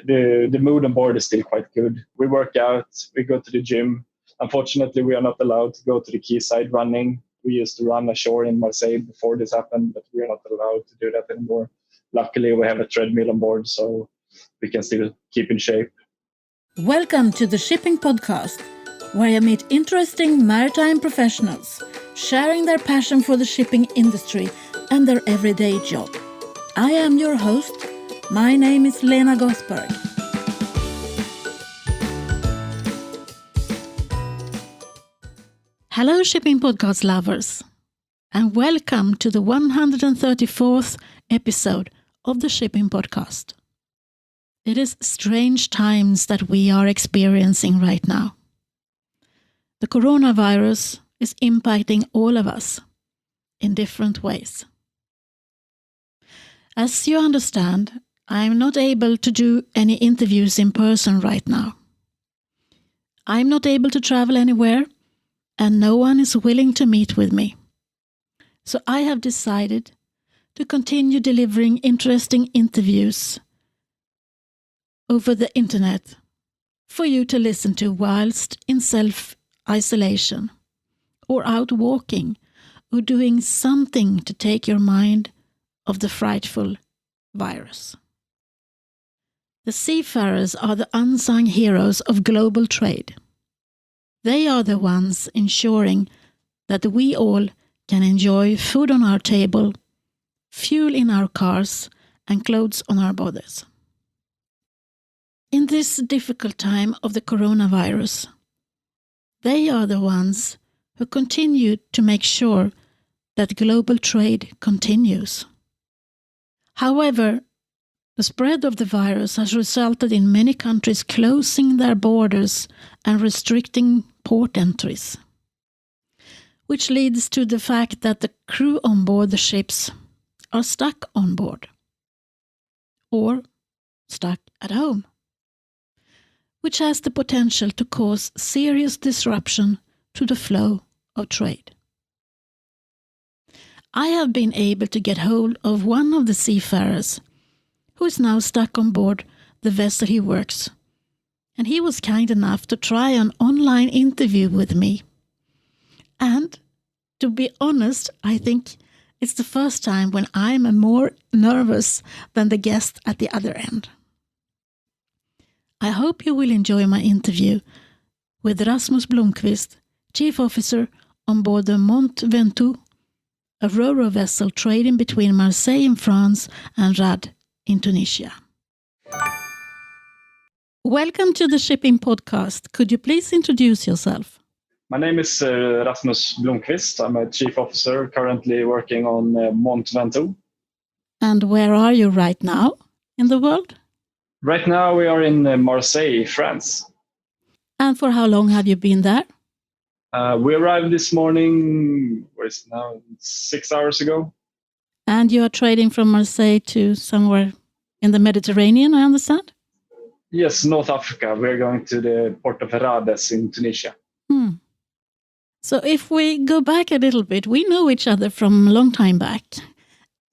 the mood on board is still quite good. We work out, we go to the gym. Unfortunately, we are not allowed to go to the quayside running. We used to run ashore in Marseille before this happened, but we are not allowed to do that anymore. Luckily, we have a treadmill on board, so we can still keep in shape. Welcome to the Shipping Podcast, where I meet interesting maritime professionals sharing their passion for the shipping industry and their everyday job. I am your host. My name is Lena Gothberg. Hello, Shipping Podcast lovers, and welcome to the 134th episode of the Shipping Podcast. It is strange times that we are experiencing right now. The coronavirus is impacting all of us in different ways. As you understand, I am not able to do any interviews in person right now. I am not able to travel anywhere, and no one is willing to meet with me. So I have decided to continue delivering interesting interviews over the internet for you to listen to whilst in self-isolation or out walking or doing something to take your mind off the frightful virus. The seafarers are the unsung heroes of global trade. They are the ones ensuring that we all can enjoy food on our table, fuel in our cars, and clothes on our bodies. In this difficult time of the coronavirus, they are the ones who continue to make sure that global trade continues. However, the spread of the virus has resulted in many countries closing their borders and restricting port entries, which leads to the fact that the crew on board the ships are stuck on board or stuck at home, which has the potential to cause serious disruption to the flow of trade. I have been able to get hold of one of the seafarers who is now stuck on board the vessel he works, and he was kind enough to try an online interview with me. And to be honest, I think it's the first time when I'm more nervous than the guest at the other end. I hope you will enjoy my interview with Rasmus Blomqvist, Chief Officer on board the Mont Ventoux, a ro-ro vessel trading between Marseille in France and Rades in Tunisia. Welcome to the Shipping Podcast. Could you please introduce yourself? My name is Rasmus Blomqvist. I'm a Chief Officer currently working on Mont Ventoux. And where are you right now in the world? Right now we are in Marseille, France. And for how long have you been there? We arrived this morning, 6 hours ago. And you are trading from Marseille to somewhere in the Mediterranean, I understand? Yes, North Africa. We're going to the port of Rades in Tunisia. So if we go back a little bit, we know each other from a long time back.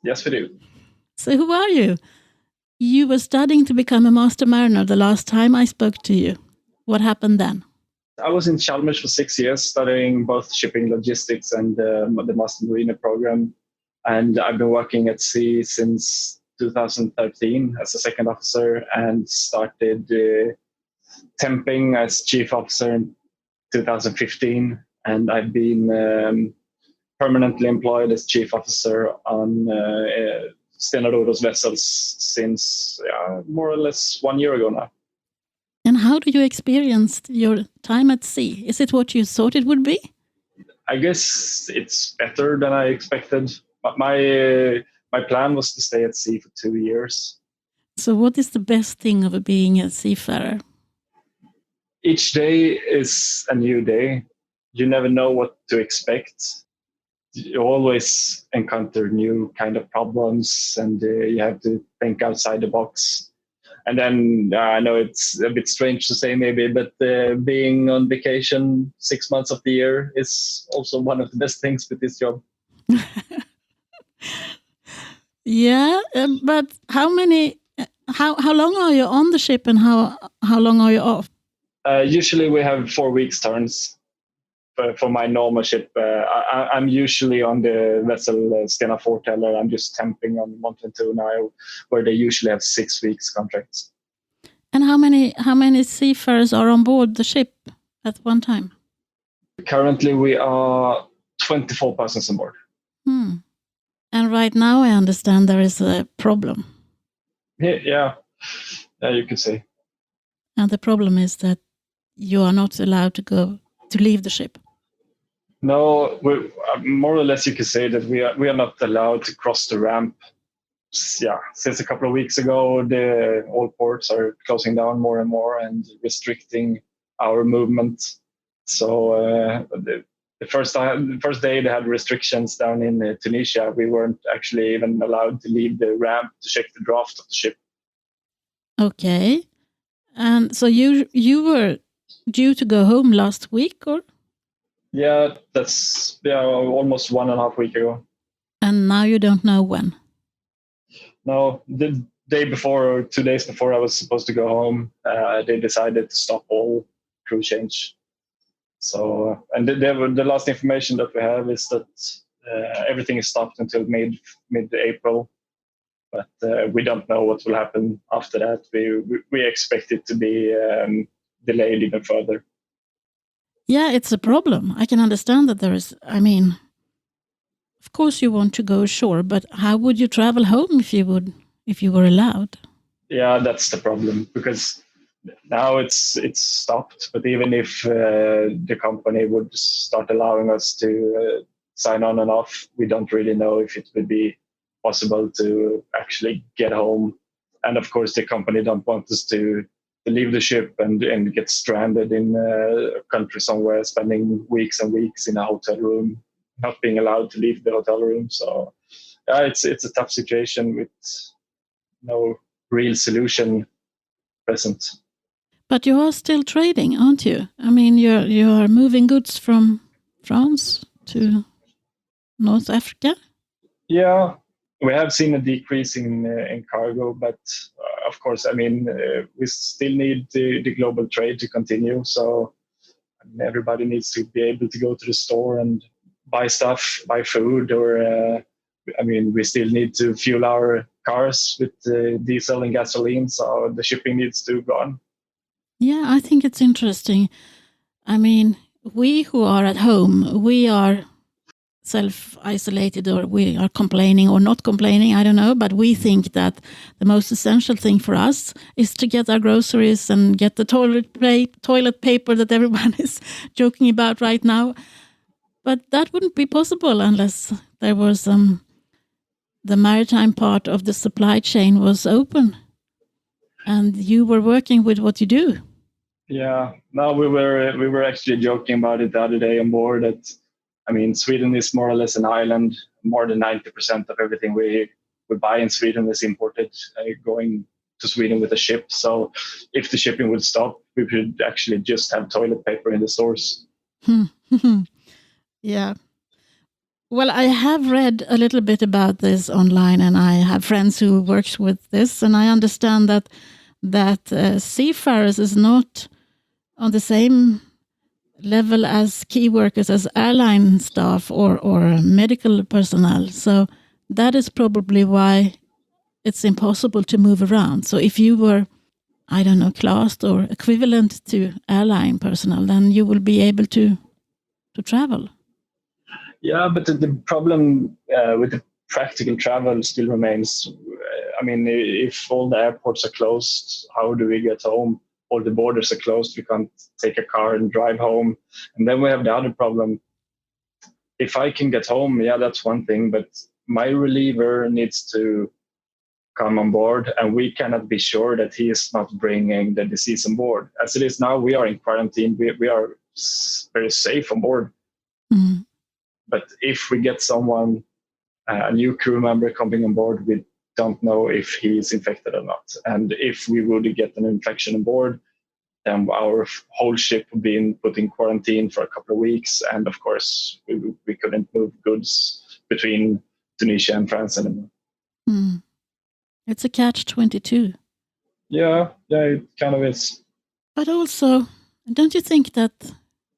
Yes, we do. So who are you? You were studying to become a master mariner the last time I spoke to you. What happened then? I was in Chalmers for 6 years studying both shipping logistics and the master mariner program. And I've been working at sea since 2013 as a second officer and started temping as chief officer in 2015. And I've been permanently employed as chief officer on Stena Ro-Ro's vessels since more or less 1 year ago now. And how do you experience your time at sea? Is it what you thought it would be? I guess it's better than I expected. But my plan was to stay at sea for 2 years. So what is the best thing of being a seafarer? Each day is a new day. You never know what to expect. You always encounter new kind of problems and you have to think outside the box. And then I know it's a bit strange to say maybe, but being on vacation 6 months of the year is also one of the best things with this job. Yeah, but how many How long are you on the ship, and how long are you off? Usually we have 4 weeks turns. For my normal ship, I'm usually on the vessel Stena Forteller. I'm just temping on Mont now, where they usually have 6 weeks contracts. And how many seafarers are on board the ship at one time? Currently, we are 24 persons on board. And right now, I understand there is a problem. Yeah, you could say. And the problem is that you are not allowed to leave the ship. No, more or less you could say that we are not allowed to cross the ramp. Yeah, since a couple of weeks ago, all ports are closing down more and more and restricting our movement. So the first day they had restrictions down in Tunisia. We weren't actually even allowed to leave the ramp to check the draft of the ship. Okay, and so you were due to go home last week, or? Yeah, that's almost 1.5 weeks ago. And now you don't know when? No, the day before or 2 days before I was supposed to go home, they decided to stop all crew change. So, and the last information that we have is that everything is stopped until mid-April, but we don't know what will happen after that. We expect it to be delayed even further. Yeah, it's a problem. I can understand that there is. I mean, of course you want to go ashore, but how would you travel home if you were allowed? Yeah, that's the problem, because now it's stopped. But even if the company would start allowing us to sign on and off, we don't really know if it would be possible to actually get home. And of course, the company don't want us to leave the ship and get stranded in a country somewhere, spending weeks and weeks in a hotel room, not being allowed to leave the hotel room. So it's a tough situation with no real solution present. But you are still trading, aren't you? I mean, you're moving goods from France to North Africa? Yeah, we have seen a decrease in cargo, but of course, I mean, we still need the global trade to continue. So everybody needs to be able to go to the store and buy stuff, buy food, or I mean, we still need to fuel our cars with diesel and gasoline. So the shipping needs to go on. Yeah, I think it's interesting. I mean, we who are at home, we are self-isolated, or we are complaining or not complaining, I don't know, but we think that the most essential thing for us is to get our groceries and get the toilet paper that everyone is joking about right now. But that wouldn't be possible unless there was the maritime part of the supply chain was open and you were working with what you do. Yeah, no, we were actually joking about it the other day on board that, I mean, Sweden is more or less an island. More than 90% of everything we buy in Sweden is imported, going to Sweden with a ship. So if the shipping would stop, we could actually just have toilet paper in the stores. Yeah. Well, I have read a little bit about this online, and I have friends who works with this, and I understand that seafarers is not on the same level as key workers, as airline staff or medical personnel. So that is probably why it's impossible to move around. So if you were, I don't know, classed or equivalent to airline personnel, then you will be able to travel. Yeah, but the problem with the practical travel still remains. I mean, if all the airports are closed, how do we get home? All the borders are closed. We can't take a car and drive home. And then we have the other problem. If I can get home, yeah, that's one thing. But my reliever needs to come on board, and we cannot be sure that he is not bringing the disease on board. As it is now, we are in quarantine. We are very safe on board. Mm. But if we get someone, a new crew member coming on board, we don't know if he is infected or not. And if we would get an infection on board, then our whole ship would be put in quarantine for a couple of weeks. And of course, we couldn't move goods between Tunisia and France anymore. Mm. It's a catch-22. Yeah, it kind of is. But also, don't you think that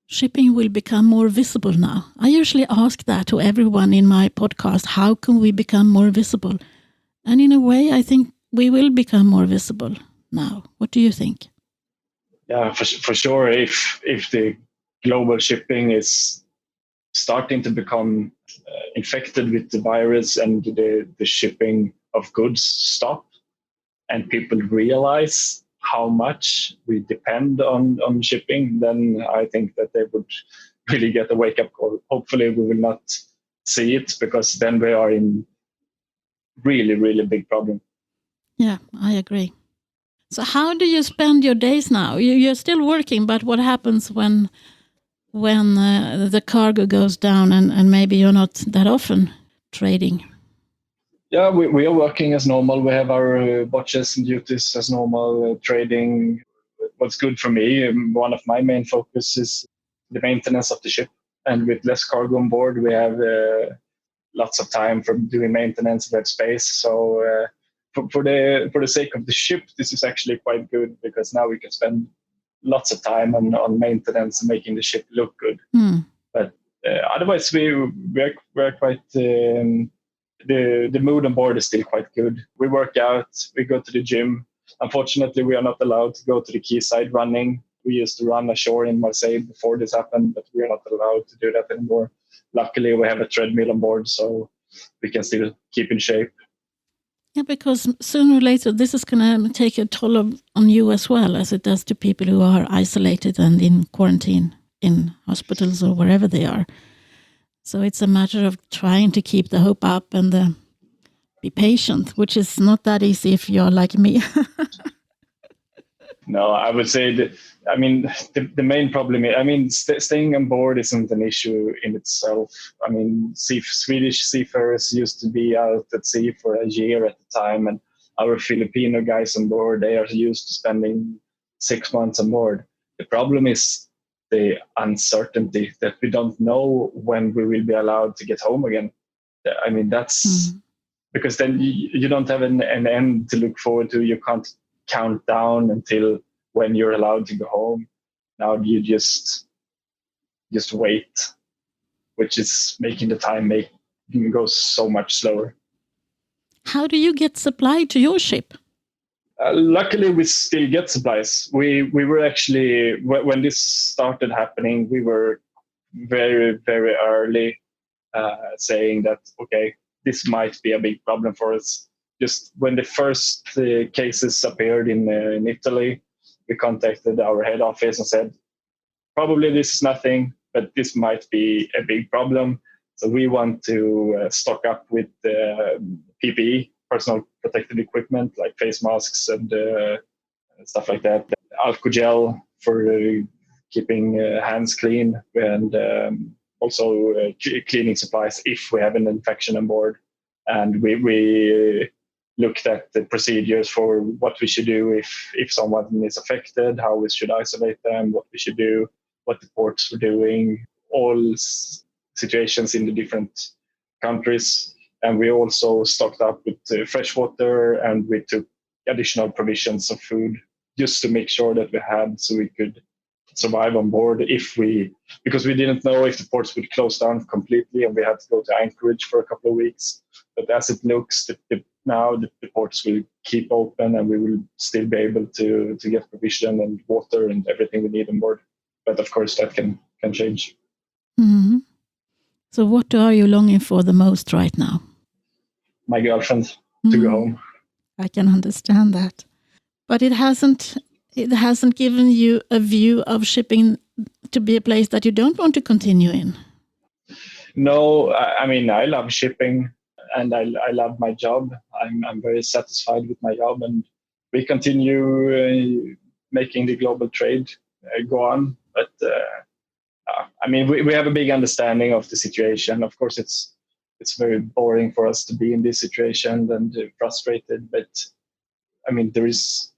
shipping will become more visible now? I usually ask that to everyone in my podcast. How can we become more visible? And in a way, I think we will become more visible now. What do you think? Yeah, for sure. If the global shipping is starting to become infected with the virus and the shipping of goods stop, and people realize how much we depend on shipping, then I think that they would really get a wake up call. Hopefully, we will not see it, because then we are in really, really big problem. Yeah, I agree. So how do you spend your days now? You're still working, but what happens when the cargo goes down and maybe you're not that often trading? Yeah, we are working as normal. We have our watches and duties as normal, trading. What's good for me, one of my main focus is the maintenance of the ship. And with less cargo on board, we have lots of time for doing maintenance. We have space. So for the sake of the ship, this is actually quite good, because now we can spend lots of time on maintenance and making the ship look good. But otherwise, we're quite. The mood on board is still quite good. We work out, we go to the gym. Unfortunately, we are not allowed to go to the quayside running. We used to run ashore in Marseille before this happened, but we are not allowed to do that anymore. Luckily, we have a treadmill on board, so we can still keep in shape. Yeah, because sooner or later, this is going to take a toll on you as well, as it does to people who are isolated and in quarantine in hospitals or wherever they are. So it's a matter of trying to keep the hope up and be patient, which is not that easy if you're like me. No, I would say that, the main problem is, staying on board isn't an issue in itself. Swedish seafarers used to be out at sea for a year at a time, and our Filipino guys on board, they are used to spending 6 months on board. The problem is the uncertainty that we don't know when we will be allowed to get home again. That's because then you don't have an end to look forward to. You can't count down until when you're allowed to go home. Now you just wait, which is making the time go so much slower. How do you get supply to your ship? Luckily, we still get supplies. We were actually, when this started happening, we were very, very early saying that, okay, this might be a big problem for us. Just when the first cases appeared in Italy, we contacted our head office and said, probably this is nothing, but this might be a big problem. So we want to stock up with PPE, personal protective equipment, like face masks and stuff like that. Alcohol gel for keeping hands clean, and also cleaning supplies if we have an infection on board. And we looked at the procedures for what we should do if someone is affected, how we should isolate them, what we should do, what the ports were doing, all situations in the different countries. And we also stocked up with fresh water, and we took additional provisions of food just to make sure that we had, so we could survive on board because we didn't know if the ports would close down completely, and we had to go to Anchorage for a couple of weeks. But as it looks, now the ports will keep open, and we will still be able to get provision and water and everything we need on board. But of course, that can change. Mm-hmm. So what are you longing for the most right now? My girlfriend to go home. I can understand that. But it hasn't given you a view of shipping to be a place that you don't want to continue in. No, I love shipping, and I love my job. I'm very satisfied with my job, and we continue making the global trade go on. But we have a big understanding of the situation. Of course, it's very boring for us to be in this situation and frustrated. But there is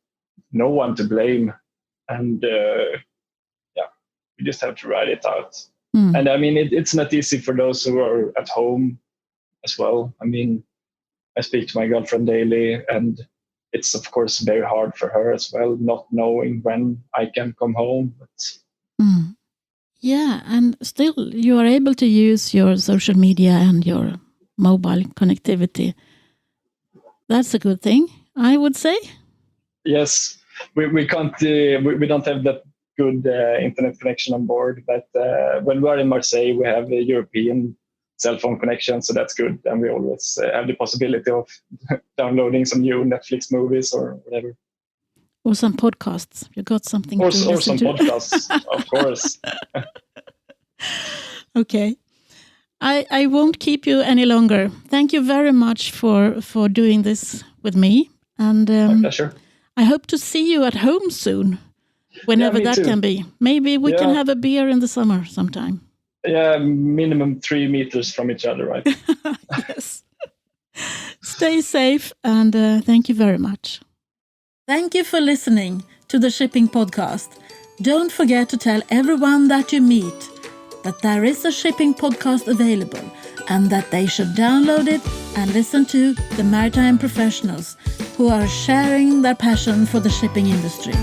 no one to blame, and we just have to ride it out. And it's not easy for those who are at home as well. I speak to my girlfriend daily, and it's of course very hard for her as well, not knowing when I can come home. But yeah, and still you are able to use your social media and your mobile connectivity. That's a good thing, I would say. Yes, we can't. We don't have that good internet connection on board. But when we are in Marseille, we have a European cell phone connection, so that's good. And we always have the possibility of downloading some new Netflix movies or whatever. Or some podcasts. You got something to listen or some to. podcasts, of course. Okay. I won't keep you any longer. Thank you very much for doing this with me. And My pleasure. I hope to see you at home soon, whenever that can be. Maybe we can have a beer in the summer sometime. Yeah, minimum 3 meters from each other, right? Yes. Stay safe, and thank you very much. Thank you for listening to the Shipping Podcast. Don't forget to tell everyone that you meet that there is a shipping podcast available and that they should download it and listen to the maritime professionals who are sharing their passion for the shipping industry.